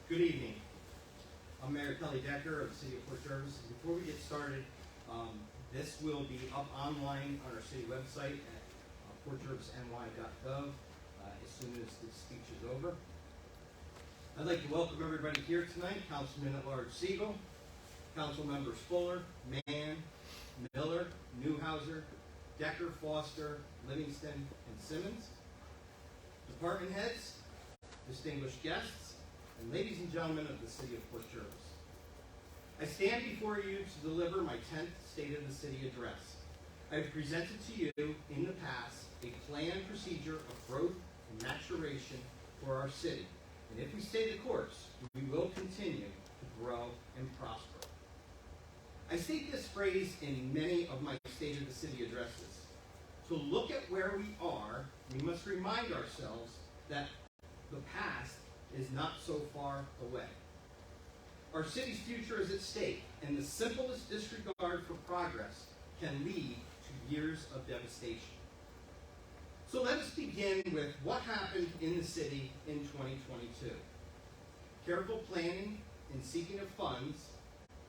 Good evening. I'm Mayor Kelly Decker of the City of Port Jervis. Before we get started, this will be up online on our city website at portjervisny.gov as soon as this speech is over. I'd like to welcome everybody here tonight. Councilman at Large Siegel, Council Members Fuller, Mann, Miller, Newhouser, Decker, Foster, Livingston, and Simmons. Department heads, distinguished guests, and ladies and gentlemen of the City of Port Jervis. I stand before you to deliver my 10th State of the City address. I have presented to you in the past a plan and procedure of growth and maturation for our city. And if we stay the course, we will continue to grow and prosper. I state this phrase in many of my State of the City addresses. To look at where we are, we must remind ourselves that the past is not so far away. Our city's future is at stake, and the simplest disregard for progress can lead to years of devastation. So let us begin with what happened in the city in 2022. Careful planning and seeking of funds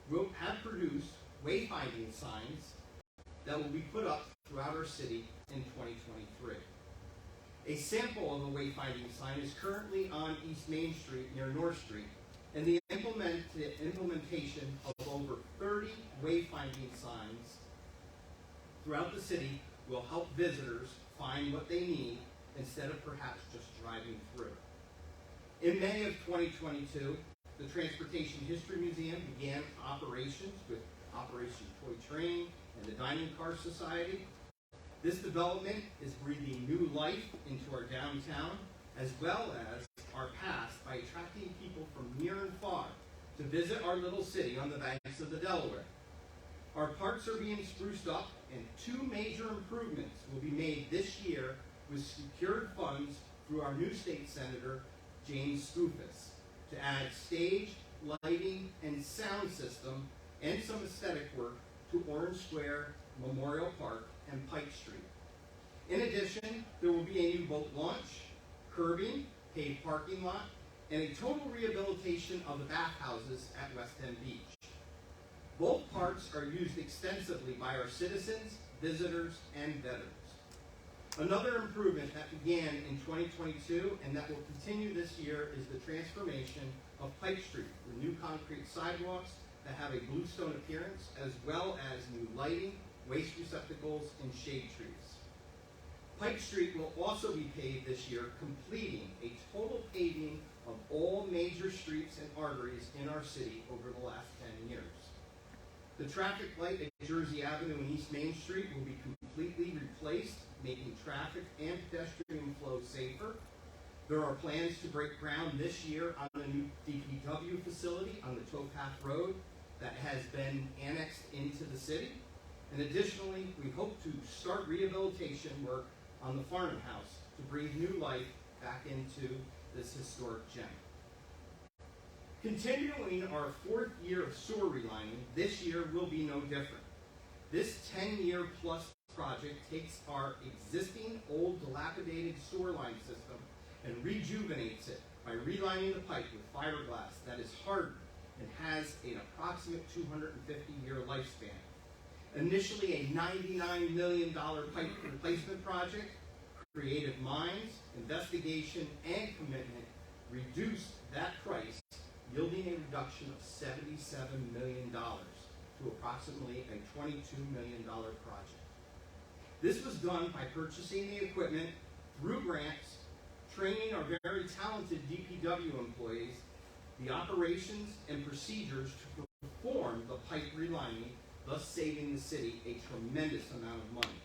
will have produced wayfinding signs that will be put up throughout our city in 2023. A sample of a wayfinding sign is currently on East Main Street near North Street, and the implementation of over 30 wayfinding signs throughout the city will help visitors find what they need instead of perhaps just driving through. In May of 2022, the Transportation History Museum began operations with Operation Toy Train and the Diamond Car Society. This development is breathing new life into our downtown as well as our past by attracting people from near and far to visit our little city on the banks of the Delaware. Our parks are being spruced up, and 2 major improvements will be made this year with secured funds through our new state senator, James Scoofus, to add stage, lighting, and sound system and some aesthetic work to Orange Square, Memorial Park, and Pike Street. In addition, there will be a new boat launch, curbing, paved parking lot, and a total rehabilitation of the bathhouses at West End Beach. Both parks are used extensively by our citizens, visitors, and veterans. Another improvement that began in 2022 and that will continue this year is the transformation of Pike Street with new concrete sidewalks that have a bluestone appearance, as well as new lighting, waste receptacles, and shade trees. Pike Street will also be paved this year, completing a total paving of all major streets and arteries in our city over the last 10 years. The traffic light at Jersey Avenue and East Main Street will be completely replaced, making traffic and pedestrian flow safer. There are plans to break ground this year on the new DPW facility on the Towpath Road that has been annexed into the city. And additionally, we hope to start rehabilitation work on the Farnham House to breathe new life back into this historic gem. Continuing our 4th year of sewer relining, this year will be no different. This 10-year plus project takes our existing old dilapidated sewer line system and rejuvenates it by relining the pipe with fiberglass that is hardened and has an approximate 250-year lifespan. Initially a $99 million pipe replacement project, creative minds, investigation, and commitment reduced that price, yielding a reduction of $77 million to approximately a $22 million project. This was done by purchasing the equipment through grants, training our very talented DPW employees, the operations and procedures to perform the pipe relining, thus saving the city a tremendous amount of money.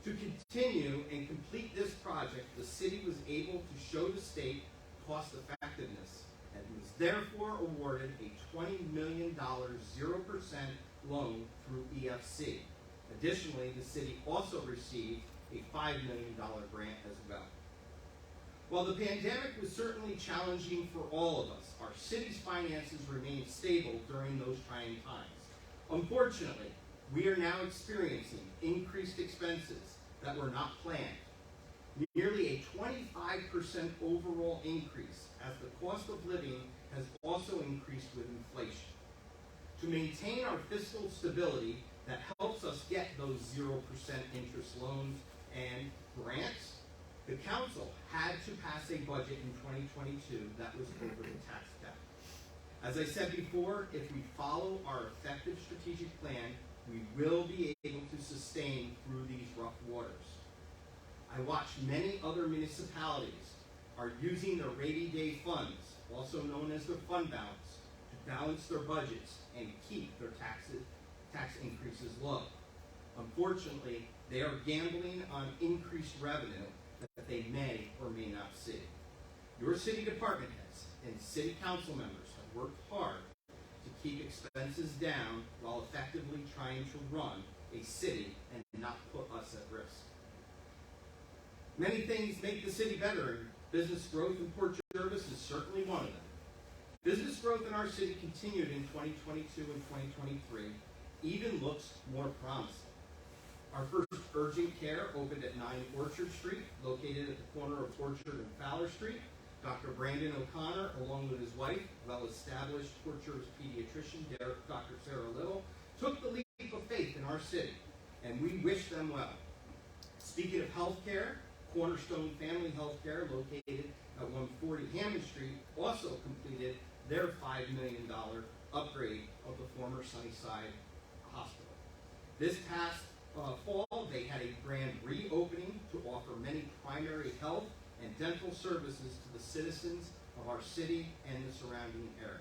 To continue and complete this project, the city was able to show the state cost effectiveness and was therefore awarded a $20 million 0% loan through EFC. Additionally, the city also received a $5 million grant as well. While the pandemic was certainly challenging for all of us, our city's finances remained stable during those trying times. Unfortunately, we are now experiencing increased expenses that were not planned. Nearly a 25% overall increase as the cost of living has also increased with inflation. To maintain our fiscal stability that helps us get those 0% interest loans and grants, the council had to pass a budget in 2022 that was over the tax cap. As I said before, if we follow our effective strategic plan, we will be able to sustain through these rough waters. I watch many other municipalities are using their rainy day funds, also known as their fund balance, to balance their budgets and keep their tax increases low. Unfortunately, they are gambling on increased revenue that they may or may not see. Your city department heads and city council members have worked hard to keep expenses down while effectively trying to run a city and not put us at risk. Many things make the city better, and business growth in Port Jervis is certainly one of them. Business growth in our city continued in 2022 and 2023, even looks more promising. Our first urgent care opened at 9 Orchard Street, located at the corner of Orchard and Fowler Street. Dr. Brandon O'Connor, along with his wife, well-established Port Jervis pediatrician, Dr. Sarah Little, took the leap of faith in our city, and we wish them well. Speaking of health care, Cornerstone Family Health Care, located at 140 Hammond Street, also completed their $5 million upgrade of the former Sunnyside Hospital. This past fall, they had a grand reopening to offer many primary health and dental services to the citizens of our city and the surrounding areas.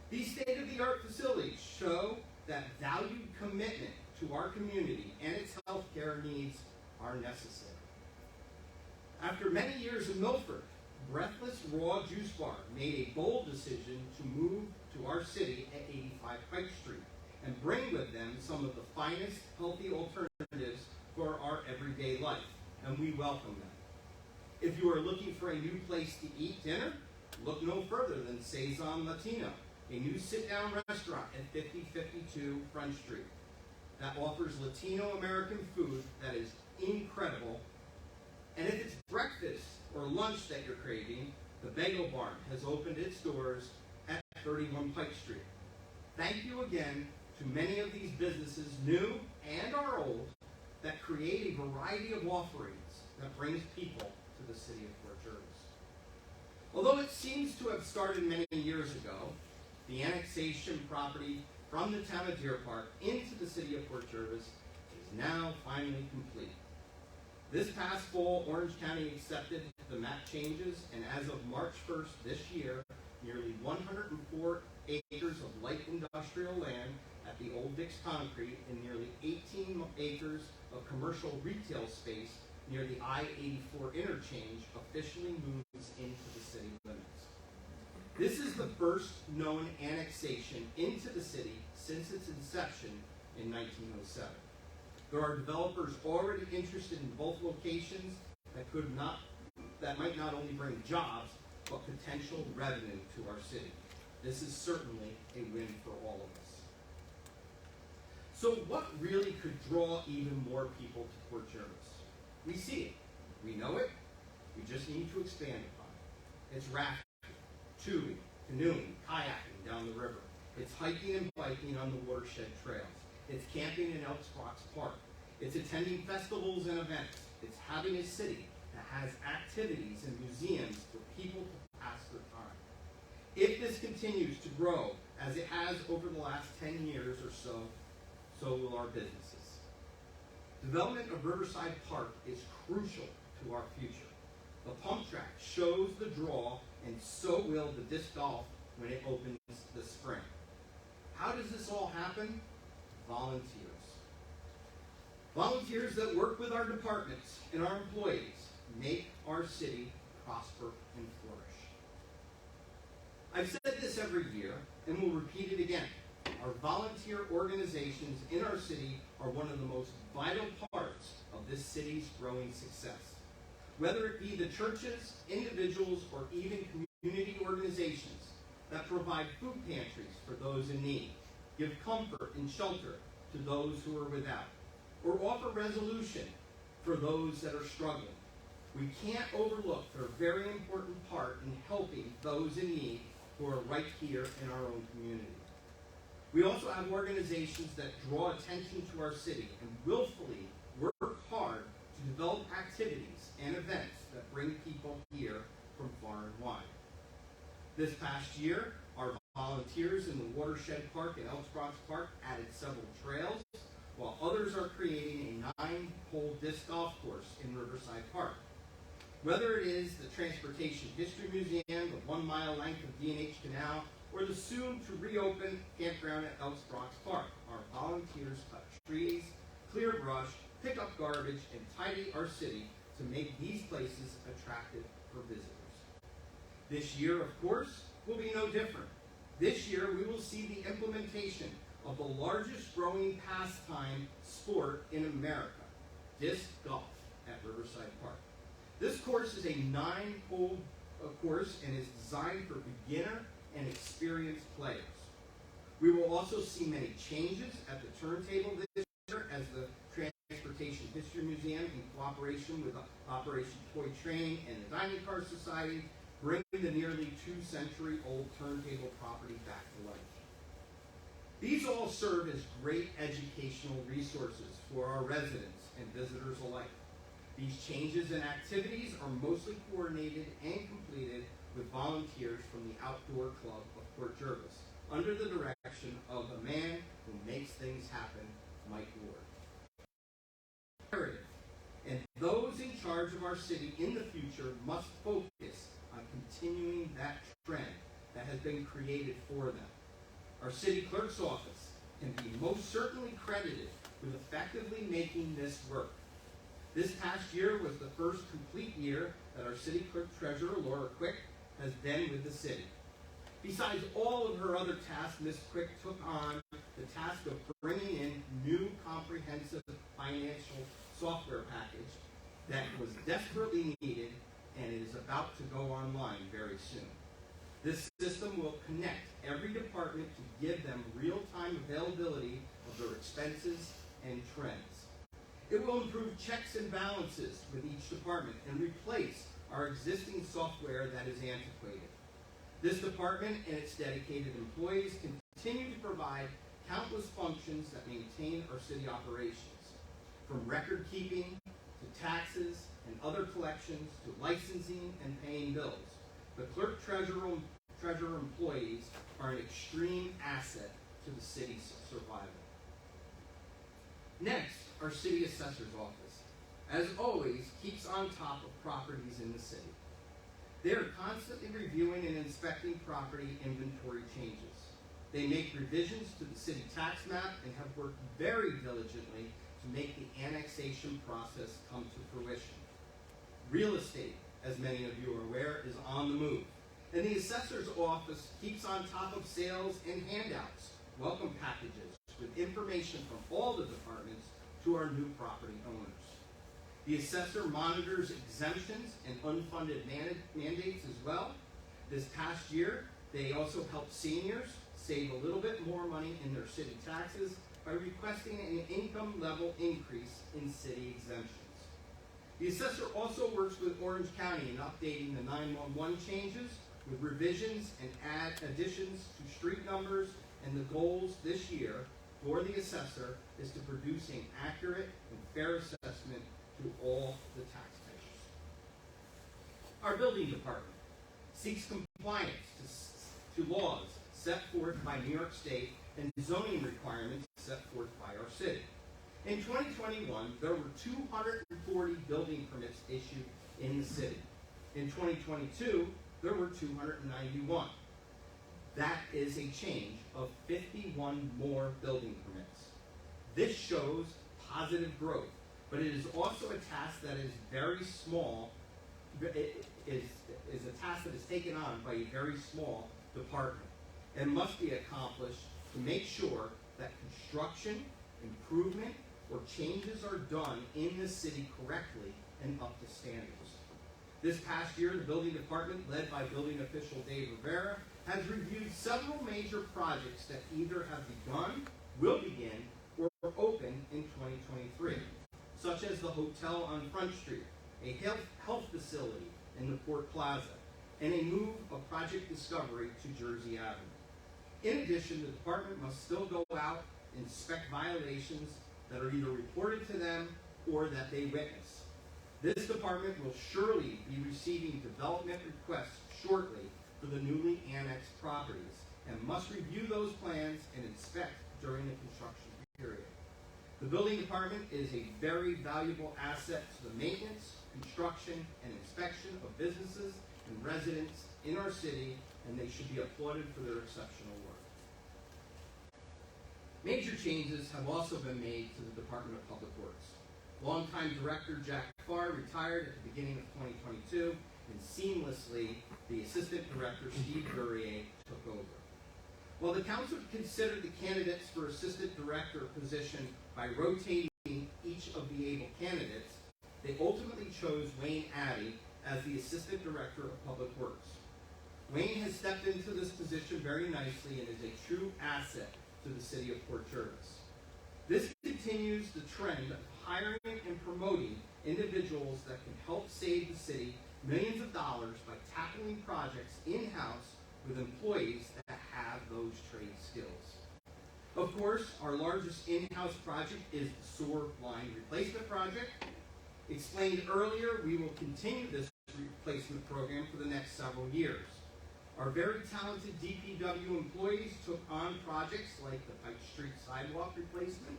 These state-of-the-art facilities show that valued commitment to our community and its healthcare needs are necessary. After many years in Milford, Breathless Raw Juice Bar made a bold decision to move to our city at 85 Pike Street and bring with them some of the finest healthy alternatives for our everyday life, and we welcome them. If you are looking for a new place to eat dinner, look no further than Cezanne Latino, a new sit-down restaurant at 5052 Front Street that offers Latino American food that is incredible. And if it's breakfast or lunch that you're craving, the Bagel Barn has opened its doors at 31 Pike Street. Thank you again to many of these businesses, new and our old, that create a variety of offerings that brings people to the city of Port Jervis. Although it seems to have started many years ago, the annexation property from the town of Deer Park into the city of Port Jervis is now finally complete. This past fall, Orange County accepted the map changes, and as of March 1st this year, nearly 104 acres of light industrial land at the Old Dix Concrete and nearly 18 acres of commercial retail space near the I-84 interchange officially moves into the city limits. This is the first known annexation into the city since its inception in 1907. There are developers already interested in both locations that might not only bring jobs, but potential revenue to our city. This is certainly a win for all of us. So what really could draw even more people to Port Jervis? We see it. We know it. We just need to expand upon it. It's rafting, tubing, canoeing, kayaking down the river. It's hiking and biking on the watershed trails. It's camping in Elks Rocks Park. It's attending festivals and events. It's having a city that has activities and museums for people to pass their time. If this continues to grow as it has over the last 10 years or so, so will our businesses. Development of Riverside Park is crucial to our future. The pump track shows the draw, and so will the disc golf when it opens this spring. How does this all happen? Volunteers. Volunteers that work with our departments and our employees make our city prosper and flourish. I've said this every year, and will repeat it again. Our volunteer organizations in our city are one of the most vital parts of this city's growing success. Whether it be the churches, individuals, or even community organizations that provide food pantries for those in need, give comfort and shelter to those who are without, or offer resolution for those that are struggling. We can't overlook their very important part in helping those in need who are right here in our own community. We also have organizations that draw attention to our city and willfully work hard to develop activities and events that bring people here from far and wide. This past year, our volunteers in the Watershed Park and Elks Bronx Park added several trails, while others are creating a 9-hole disc golf course in Riverside Park. Whether it is the Transportation History Museum, the 1-mile length of D&H Canal, or the soon-to-reopen campground at Elks Bronx Park, our volunteers cut trees, clear brush, pick up garbage, and tidy our city to make these places attractive for visitors. This year, of course, will be no different. This year, we will see the implementation of the largest growing pastime sport in America, disc golf at Riverside Park. This course is a 9-hole course and is designed for beginner and experienced players. We will also see many changes at the turntable this year as the Transportation History Museum, in cooperation with Operation Toy Train and the Dining Car Society, bring the nearly 2-century-old turntable property back to life. These all serve as great educational resources for our residents and visitors alike. These changes and activities are mostly coordinated and completed with volunteers from the Outdoor Club of Port Jervis, under the direction of a man who makes things happen, Mike Ward. And those in charge of our city in the future must focus on continuing that trend that has been created for them. Our city clerk's office can be most certainly credited with effectively making this work. This past year was the first complete year that our city clerk treasurer, Laura Quick, has been with the city. Besides all of her other tasks, Ms. Quick took on the task of bringing in new comprehensive financial software package that was desperately needed and is about to go online very soon. This system will connect every department to give them real-time availability of their expenses and trends. It will improve checks and balances with each department and replace our existing software that is antiquated. This department and its dedicated employees continue to provide countless functions that maintain our city operations, from record keeping to taxes and other collections to licensing and paying bills. The clerk treasurer employees are an extreme asset to the city's survival. Next, our city assessor's office, as always, keeps on top of properties in the city. They are constantly reviewing and inspecting property inventory changes. They make revisions to the city tax map and have worked very diligently to make the annexation process come to fruition. Real estate, as many of you are aware, is on the move, and the assessor's office keeps on top of sales and handouts, welcome packages with information from all the departments to our new property owners. The assessor monitors exemptions and unfunded mandates as well. This past year, they also helped seniors save a little bit more money in their city taxes by requesting an income level increase in city exemptions. The assessor also works with Orange County in updating the 911 changes with revisions and additions to street numbers, and the goals this year for the assessor is to produce an accurate and fair assessment to all the taxpayers. Our building department seeks compliance to laws set forth by New York State and zoning requirements set forth by our city. In 2021, there were 240 building permits issued in the city. In 2022, there were 291. That is a change of 51 more building permits. This shows positive growth, but it is also a task that is very small. It is a task that is taken on by a very small department and must be accomplished to make sure that construction, improvement, or changes are done in the city correctly and up to standards. This past year, the building department, led by building official Dave Rivera, has reviewed several major projects that either have begun, will begin, or open in 2023, such as the hotel on Front Street, a health facility in the Port Plaza, and a move of Project Discovery to Jersey Avenue. In addition, the department must still go out and inspect violations that are either reported to them or that they witness. This department will surely be receiving development requests shortly for the newly annexed properties and must review those plans and inspect during the construction period. The building department is a very valuable asset to the maintenance, construction, and inspection of businesses and residents in our city, and they should be applauded for their exceptional work. Major changes have also been made to the Department of Public Works. Longtime Director Jack Farr retired at the beginning of 2022, and seamlessly, the Assistant Director Steve Gurrier took over. While the Council considered the candidates for Assistant Director position by rotating each of the able candidates, they ultimately chose Wayne Addy as the Assistant Director of Public Works. Wayne has stepped into this position very nicely and is a true asset to the city of Port Jervis. This continues the trend of hiring and promoting individuals that can help save the city millions of dollars by tackling projects in-house with employees that have those trade skills. Of course, our largest in-house project is the sewer line replacement project. Explained earlier, we will continue this replacement program for the next several years. Our very talented DPW employees took on projects like the Pike Street sidewalk replacement,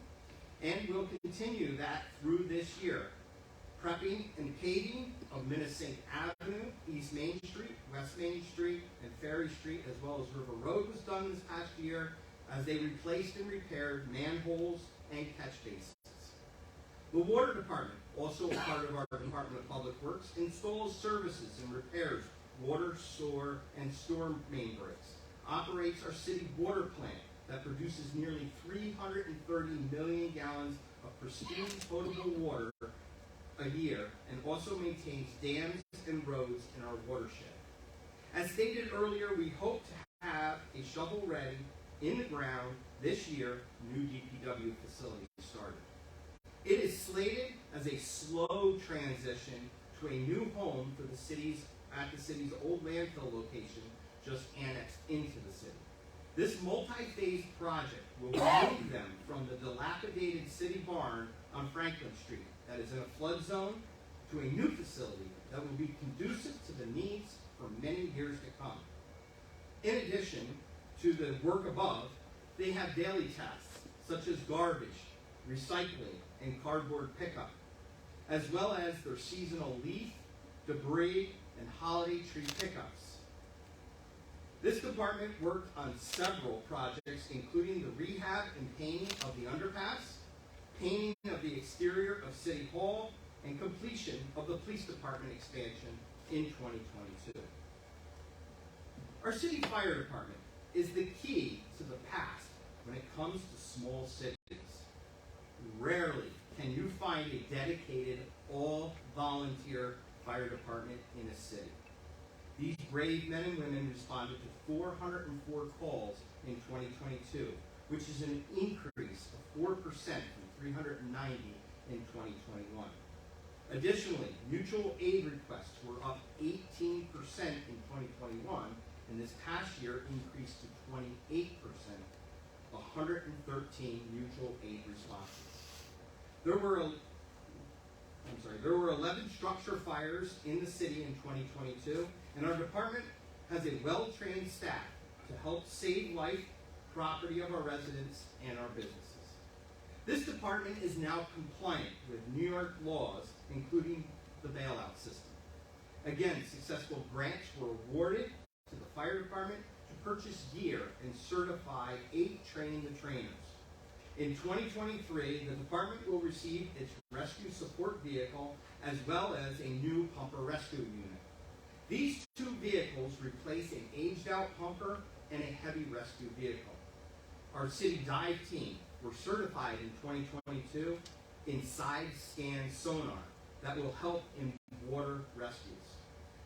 and will continue that through this year. Prepping and paving of Minnesink Avenue, East Main Street, West Main Street, and Ferry Street, as well as River Road was done this past year as they replaced and repaired manholes and catch basins. The Water Department, also a part of our Department of Public Works, installs services and repairs water, sewer, and storm main breaks, operates our city water plant that produces nearly 330 million gallons of pristine potable water a year, and also maintains dams and roads in our watershed. As stated earlier, we hope to have a shovel-ready, in the ground, this year, new DPW facility started. It is slated as a slow transition to a new home for the city's old landfill location just annexed into the city. This multi-phase project will move them from the dilapidated city barn on Franklin Street that is in a flood zone to a new facility that will be conducive to the needs for many years to come. In addition to the work above, they have daily tasks such as garbage, recycling, and cardboard pickup, as well as their seasonal leaf, debris, and holiday tree pickups. This department worked on several projects, including the rehab and painting of the underpass, painting of the exterior of City Hall, and completion of the police department expansion in 2022. Our city fire department is the key to the past when it comes to small cities. Rarely can you find a dedicated, all-volunteer fire department in a city. These brave men and women responded to 404 calls in 2022, which is an increase of 4% from 390 in 2021. Additionally, mutual aid requests were up 18% in 2021, and this past year increased to 28%, 113 mutual aid responses. There were 11 structure fires in the city in 2022, and our department has a well-trained staff to help save life, property of our residents, and our businesses. This department is now compliant with New York laws, including the bailout system. Again, successful grants were awarded to the fire department to purchase gear and certify 8 train-the-trainers. In 2023, the department will receive its rescue support vehicle as well as a new pumper rescue unit. These 2 vehicles replace an aged-out pumper and a heavy rescue vehicle. Our city dive team were certified in 2022 in side-scan sonar that will help in water rescues.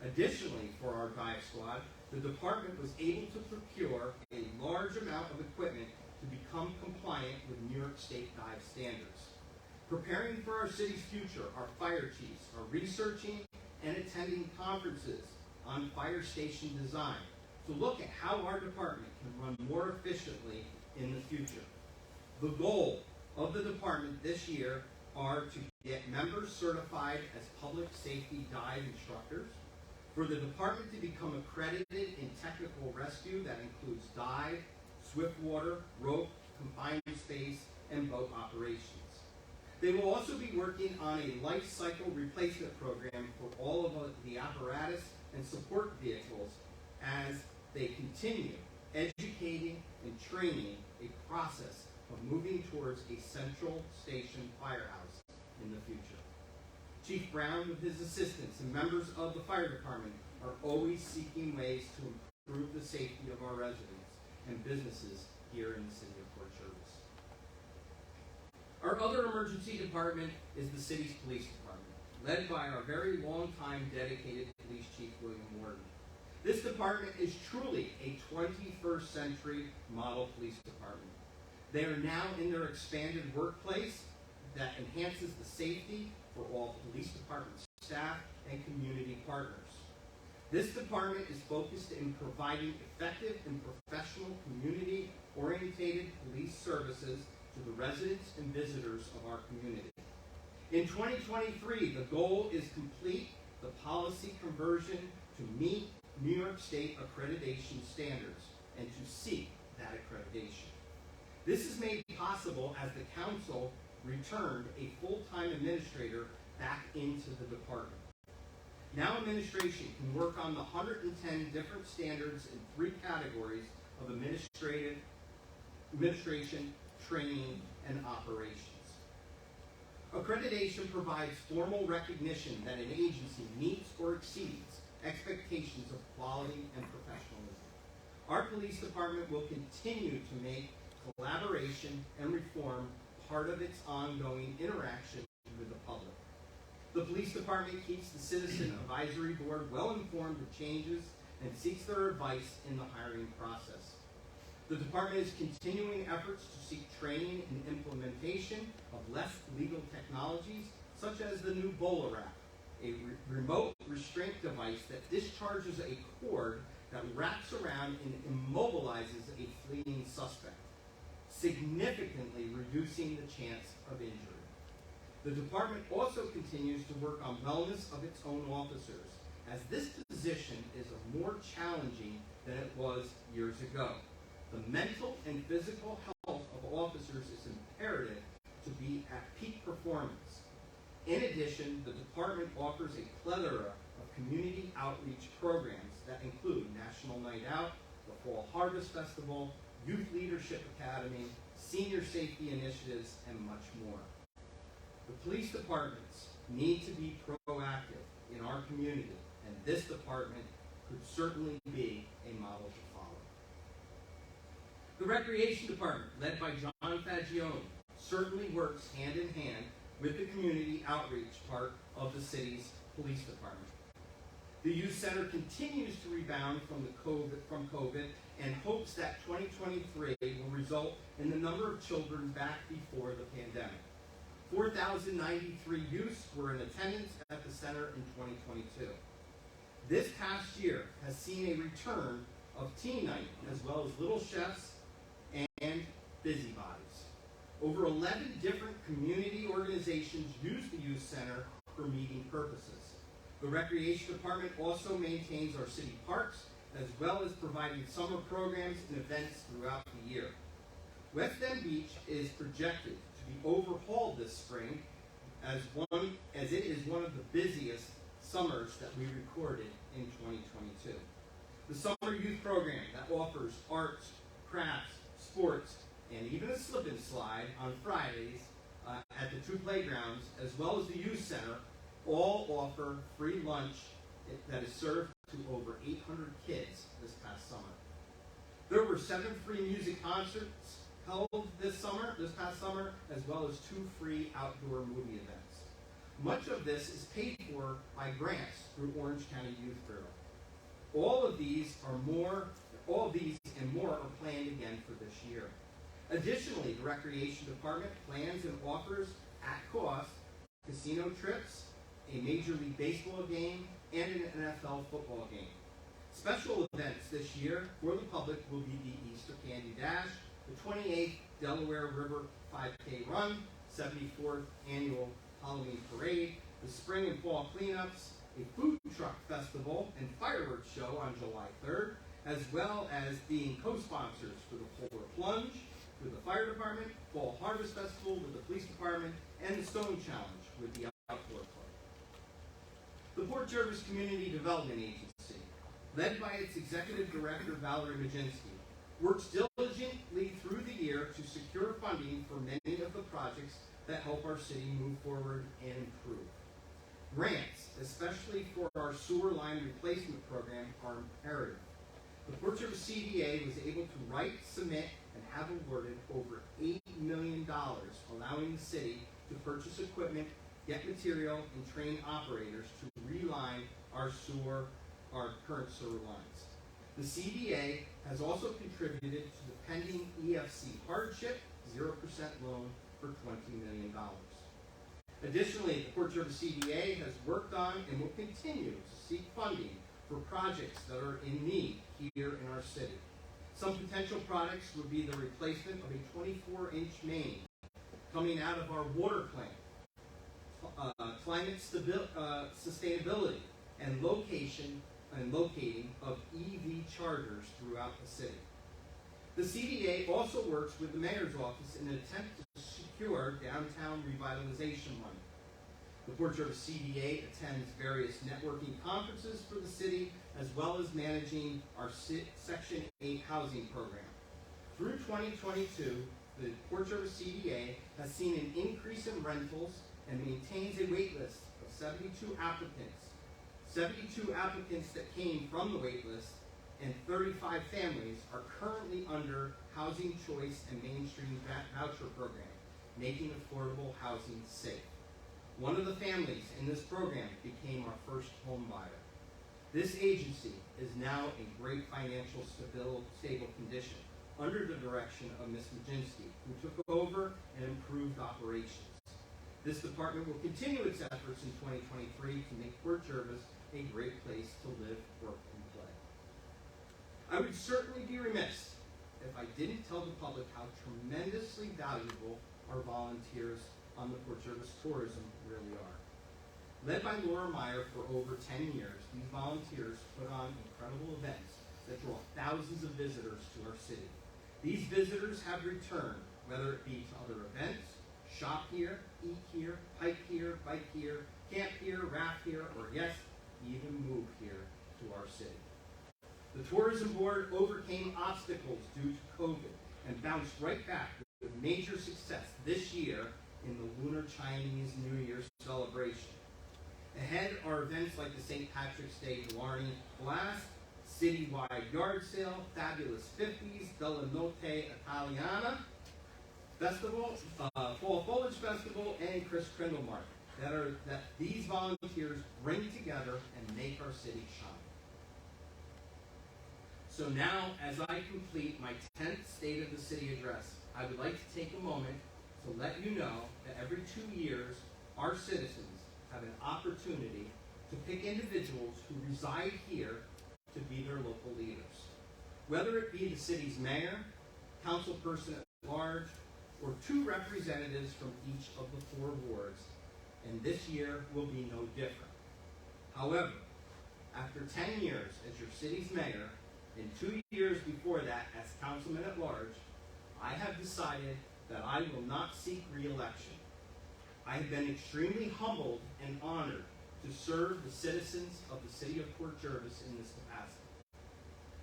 Additionally, for our dive squad, the department was able to procure a large amount of equipment to become compliant with New York State dive standards. Preparing for our city's future, our fire chiefs are researching and attending conferences on fire station design to look at how our department can run more efficiently in the future. The goal of the department this year are to get members certified as public safety dive instructors, for the department to become accredited in technical rescue that includes dive, swiftwater, rope, confined space, and boat operations. They will also be working on a life cycle replacement program for all of the apparatus and support vehicles as they continue educating and training a process of moving towards a central station firehouse in the future. Chief Brown, with his assistants and members of the fire department, are always seeking ways to improve the safety of our residents and businesses here in the city of Port Jervis. Our other emergency department is the city's police department, led by our very long-time dedicated police chief, William Warden. This department is truly a 21st century model police department. They are now in their expanded workplace that enhances the safety for all police department staff and community partners. This department is focused in providing effective and professional community-oriented police services to the residents and visitors of our community. In 2023, the goal is complete the policy conversion to meet New York State accreditation standards and to seek that accreditation. This is made possible as the council returned a full-time administrator back into the department. Now administration can work on the 110 different standards in 3 categories of administration, training, and operations. Accreditation provides formal recognition that an agency meets or exceeds expectations of quality and professionalism. Our police department will continue to make collaboration and reform part of its ongoing interaction with the public. The police department keeps the Citizen Advisory Board well informed of changes and seeks their advice in the hiring process. The department is continuing efforts to seek training and implementation of less legal technologies, such as the new bowler app, a remote restraint device that discharges a cord that wraps around and immobilizes a fleeing suspect, significantly reducing the chance of injury. The department also continues to work on wellness of its own officers, as this position is more challenging than it was years ago. The mental and physical health of officers is imperative to be at peak performance. In addition, the department offers a plethora of community outreach programs that include National Night Out, the Fall Harvest Festival, Youth Leadership Academy, senior safety initiatives, and much more. The police departments need to be proactive in our community, and this department could certainly be a model to follow. The Recreation Department, led by John Fagione, certainly works hand in hand with the community outreach part of the city's police department. The Youth Center continues to rebound from COVID and hopes that 2023 will result in the number of children back before the pandemic. 4,093 youths were in attendance at the center in 2022. This past year has seen a return of teen night, as well as little chefs and busybodies. Over 11 different community organizations use the youth center for meeting purposes. The Recreation Department also maintains our city parks, as well as providing summer programs and events throughout the year. West End Beach is projected to be overhauled this spring as it is one of the busiest summers that we recorded in 2022. The summer youth program that offers arts, crafts, sports, and even a slip and slide on Fridays at the 2 playgrounds, as well as the youth center, all offer free lunch that is served to over 800 kids this past summer. There were 7 free music concerts held this past summer, as well as 2 free outdoor movie events. Much of this is paid for by grants through Orange County Youth Bureau. All of these and more are planned again for this year. Additionally, the Recreation Department plans and offers at cost casino trips, a Major League Baseball game, and an NFL football game. Special events this year for the public will be the Easter Candy Dash, the 28th Delaware River 5K Run, 74th Annual Halloween Parade, the Spring and Fall Cleanups, a food truck festival and fireworks show on July 3rd, as well as being co-sponsors for the Polar Plunge with the Fire Department, Fall Harvest Festival with the Police Department, and the Stone Challenge with the Outdoor Club. The Port Jervis Community Development Agency, led by its Executive Director, Valerie Majinski, works diligently through the year to secure funding for many of the projects that help our city move forward and improve. Grants, especially for our sewer line replacement program, are imperative. The Port Jervis CDA was able to write, submit, and have awarded over $8 million, allowing the city to purchase equipment, get material, and train operators to reline our current sewer lines. The CDA has also contributed to the pending EFC hardship 0% loan for $20 million. Additionally, the Port Jervis CDA has worked on and will continue to seek funding for projects that are in need here in our city. Some potential projects would be the replacement of a 24-inch main coming out of our water plant, climate sustainability, and locating of EV chargers throughout the city. The CDA also works with the Mayor's Office in an attempt to secure downtown revitalization money. The Port Jervis CDA attends various networking conferences for the city, as well as managing our Section 8 housing program. Through 2022, the Port Jervis CDA has seen an increase in rentals and maintains a wait list of 72 applicants. 72 applicants that came from the wait list and 35 families are currently under Housing Choice and Mainstream Voucher Program, making affordable housing safe. One of the families in this program became our first home buyer. This agency is now in great financial stable condition under the direction of Ms. Majinski, who took over and improved operations. This department will continue its efforts in 2023 to make Port Jervis a great place to live, work, and play. I would certainly be remiss if I didn't tell the public how tremendously valuable our volunteers on the Port Jervis tourism really are. Led by Laura Meyer for over 10 years, these volunteers put on incredible events that draw thousands of visitors to our city. These visitors have returned, whether it be to other events, shop here, eat here, hike here, bike here, camp here, raft here, or yes, even move here to our city. The Tourism Board overcame obstacles due to COVID and bounced right back with major success this year in the Lunar Chinese New Year celebration. Ahead are events like the St. Patrick's Day Blarney Blast, Citywide Yard Sale, Fabulous 50s, Della Notte Italiana Festival, Fall Foliage Festival, and Chris Crindle Market that these volunteers bring together and make our city shine. So now, as I complete my 10th State of the City address, I would like to take a moment to let you know that every 2 years, our citizens have an opportunity to pick individuals who reside here to be their local leaders. Whether it be the city's mayor, councilperson at large, or 2 representatives from each of the 4 wards, and this year will be no different. However, after 10 years as your city's mayor, and 2 years before that as councilman at large, I have decided that I will not seek re-election. I have been extremely humbled and honored to serve the citizens of the city of Port Jervis in this capacity.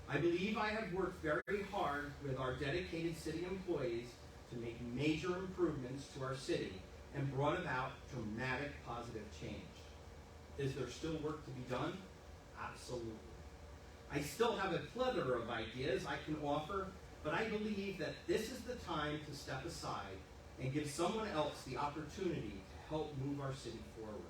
I believe I have worked very hard with our dedicated city employees to make major improvements to our city and brought about dramatic positive change. Is there still work to be done? Absolutely. I still have a plethora of ideas I can offer, but I believe that this is the time to step aside and give someone else the opportunity to help move our city forward.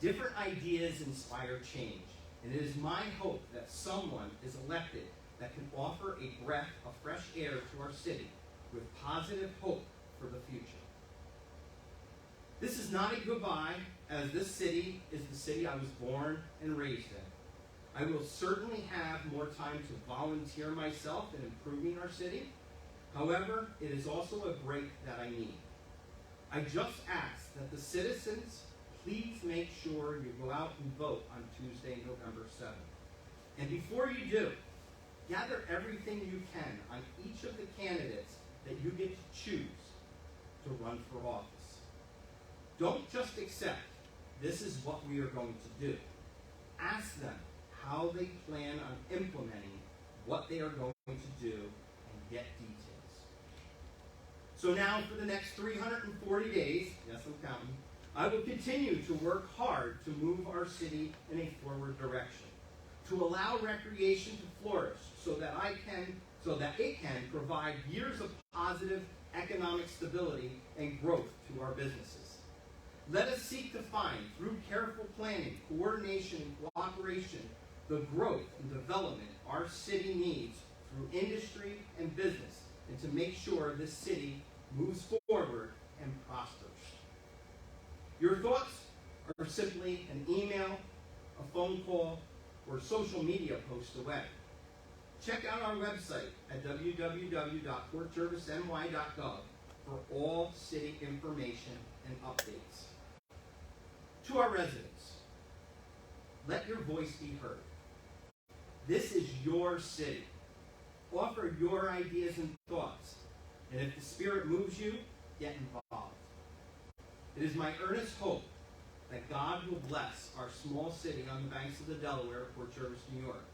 Different ideas inspire change, and it is my hope that someone is elected that can offer a breath of fresh air to our city with positive hope for the future. This is not a goodbye, as this city is the city I was born and raised in. I will certainly have more time to volunteer myself in improving our city. However, it is also a break that I need. I just ask that the citizens please make sure you go out and vote on Tuesday, November 7th. And before you do, gather everything you can on each of the candidates that you get to choose to run for office. Don't just accept, this is what we are going to do. Ask them how they plan on implementing what they are going to do and get details. So now for the next 340 days, yes, I'm counting, I will continue to work hard to move our city in a forward direction, to allow recreation to flourish so that it can provide years of positive economic stability and growth to our businesses. Let us seek to find, through careful planning, coordination, and cooperation, the growth and development our city needs through industry and business, and to make sure this city moves forward and prospers. Your thoughts are simply an email, a phone call, or social media post away. Check out our website at www.portjervisny.gov for all city information and updates. To our residents, let your voice be heard. This is your city. Offer your ideas and thoughts, and if the spirit moves you, get involved. It is my earnest hope that God will bless our small city on the banks of the Delaware, Port Jervis, New York,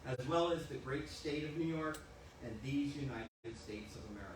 as well as the great state of New York and these United States of America.